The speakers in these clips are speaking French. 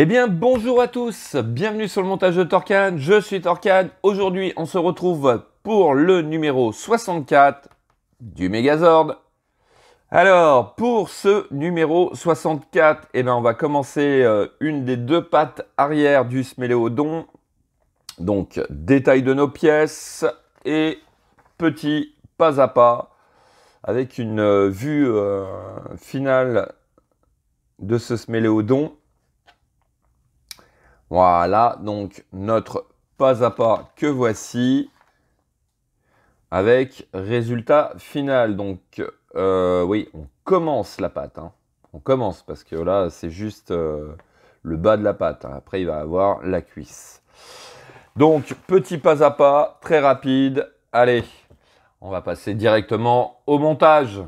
Eh bien, bonjour à tous, bienvenue sur le montage de Torcan, je suis Torcan. Aujourd'hui, on se retrouve pour le numéro 64 du Megazord. Alors, pour ce numéro 64, eh ben, on va commencer une des deux pattes arrière du Sméléodon. Donc, détail de nos pièces et petit pas à pas avec une vue finale de ce Sméléodon. Voilà, donc notre pas à pas que voici avec résultat final. Donc oui, on commence la pâte. Hein. On commence parce que là, c'est juste le bas de la pâte. Hein. Après, il va avoir la cuisse. Donc, petit pas à pas, très rapide. Allez, on va passer directement au montage.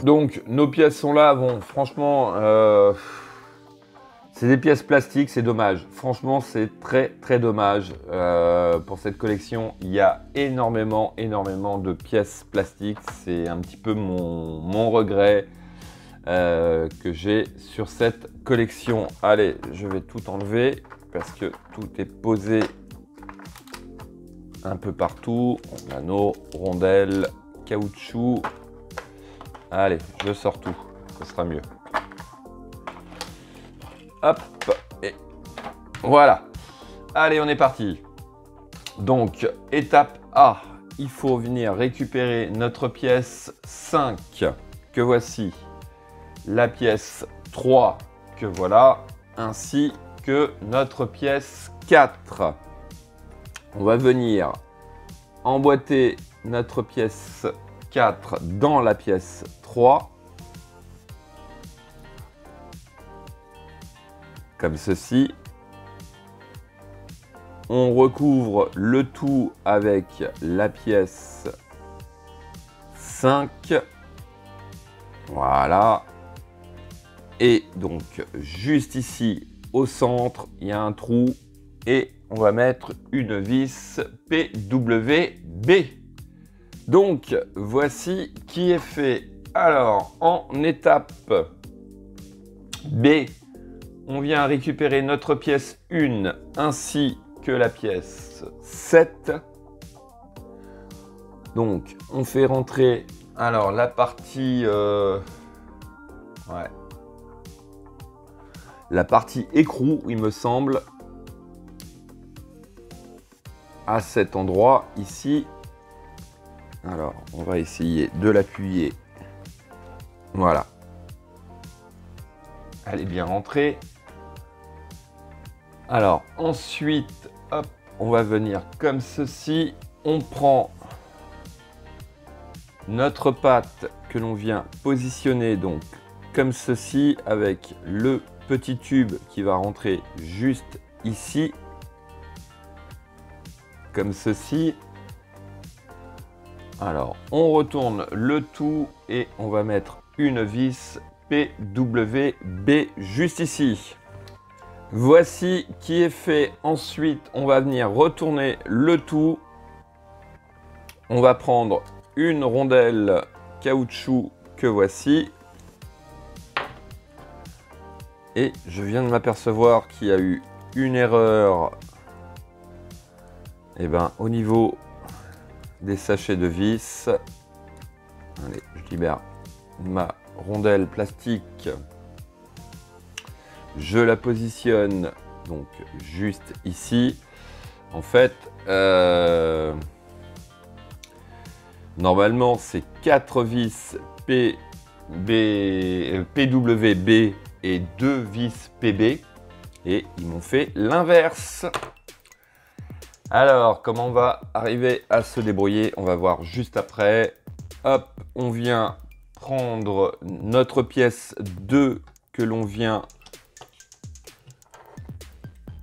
Donc, nos pièces sont là. Bon, franchement, c'est des pièces plastiques, c'est dommage. Franchement, c'est très dommage. Pour cette collection, il y a énormément de pièces plastiques. C'est un petit peu mon regret que j'ai sur cette collection. Allez, je vais tout enlever parce que tout est posé un peu partout. On a nos rondelles, caoutchouc. Allez, je sors tout, ce sera mieux. Hop, et voilà. Allez, on est parti. Donc, étape A, il faut venir récupérer notre pièce 5, que voici. La pièce 3, que voilà, ainsi que notre pièce 4. On va venir emboîter notre pièce 4 dans la pièce 3, comme ceci. On recouvre le tout avec la pièce 5, voilà, et donc juste ici au centre il y a un trou et on va mettre une vis PWB. Donc, voici qui est fait. Alors, en étape B, on vient récupérer notre pièce 1 ainsi que la pièce 7. Donc, on fait rentrer alors la partie la partie écrou, il me semble, à cet endroit ici. Alors, on va essayer de l'appuyer. Voilà. Elle est bien rentrée. Alors, ensuite, hop, on va venir comme ceci. On prend notre patte que l'on vient positionner donc comme ceci avec le petit tube qui va rentrer juste ici. Comme ceci. Alors, on retourne le tout et on va mettre une vis PWB juste ici. Voici qui est fait. Ensuite, on va venir retourner le tout. On va prendre une rondelle caoutchouc que voici. Et je viens de m'apercevoir qu'il y a eu une erreur au niveau des sachets de vis. Allez, je libère ma rondelle plastique. Je la positionne donc juste ici. En fait, normalement, c'est 4 vis PWB et 2 vis PB. Et ils m'ont fait l'inverse. Alors, comment on va arriver à se débrouiller? On va voir juste après. Hop, on vient prendre notre pièce 2 que l'on vient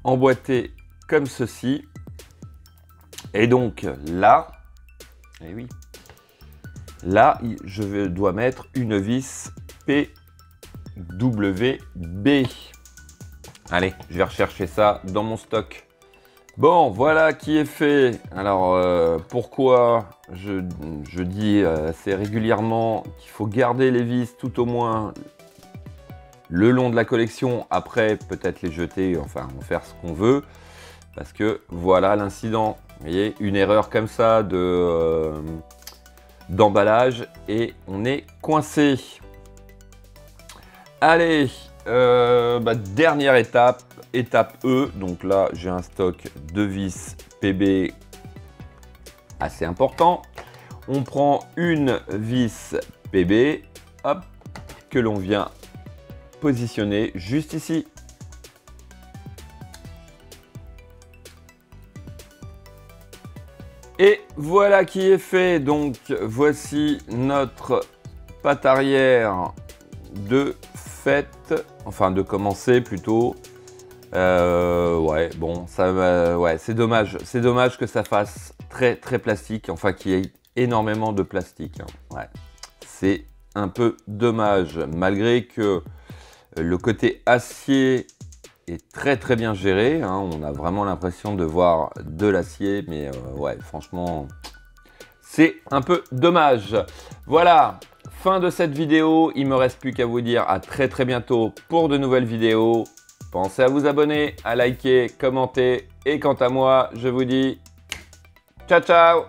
emboîter comme ceci. Et donc là, eh oui, là, je dois mettre une vis PWB. Allez, je vais rechercher ça dans mon stock Bon, voilà qui est fait. Alors, pourquoi je dis assez régulièrement qu'il faut garder les vis tout au moins le long de la collection. Après, peut-être les jeter, enfin, en faire ce qu'on veut. Parce que voilà l'incident. Vous voyez, une erreur comme ça d'emballage et on est coincé. Allez, dernière étape, étape E. Donc là, j'ai un stock de vis PB assez important. On prend une vis PB, hop, que l'on vient positionner juste ici. Et voilà qui est fait. Donc voici notre patte arrière de fait, enfin de commencer plutôt. Ouais, bon, ça, ouais, c'est dommage que ça fasse très plastique, enfin qu'il y ait énormément de plastique. Hein. Ouais, c'est un peu dommage, malgré que le côté acier est très bien géré. Hein. On a vraiment l'impression de voir de l'acier, mais ouais, franchement, c'est un peu dommage. Voilà. Fin de cette vidéo, il ne me reste plus qu'à vous dire à très bientôt pour de nouvelles vidéos. Pensez à vous abonner, à liker, commenter et quant à moi, je vous dis ciao ciao.